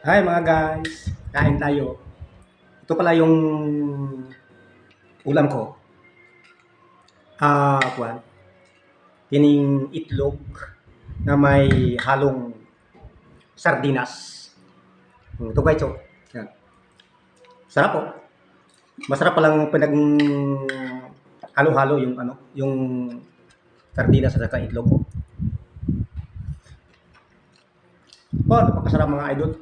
Hi mga guys, kain tayo. Ito pala yung ulam ko. Kwan, tining itlog na may halong sardinas. Ito guys, oh. Yan. Sarap po. Masarap palang pinag halo-halo yung yung sardinas at saka itlog ko. Napakasarap mga idol.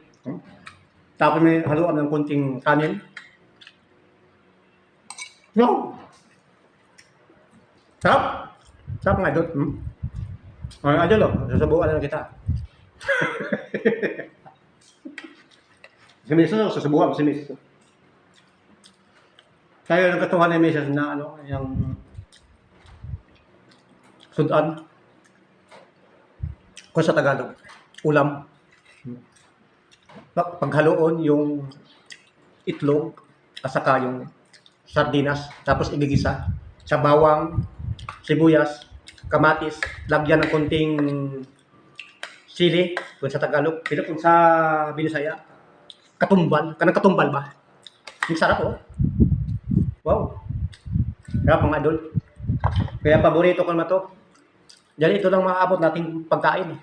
Tapos may haluan ng konting kanin. No, sarap. Sarap mga idol. Idol, oh. Susubukan na kita. Si Miso, susubukan si Miso. Kaya nagkatuhan ni Miso na yung sudan ko sa Tagalog. Ulam. Paghaloon yung itlog at saka yung sardinas tapos igigisa sa bawang, sibuyas, kamatis, lagyan ng konting sili kung sa Tagalog, pero kung sa Binisaya, katumbal, kanang katumbal ba? Ang sarap oh. Wow. Sarap mga idol. Kaya paborito ko naman to. Dahil ito lang maaabot nating pagkain.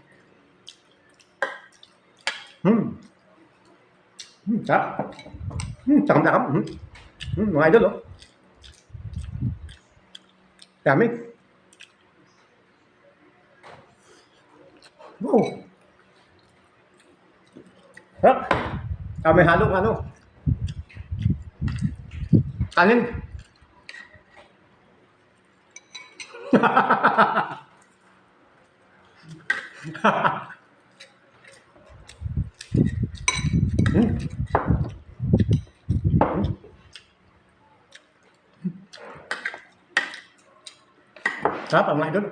Sarap. Sakam-sakam. Mga idol, oh. Dami. Wow. Sarap. May halong kanin. Sarap mga idol.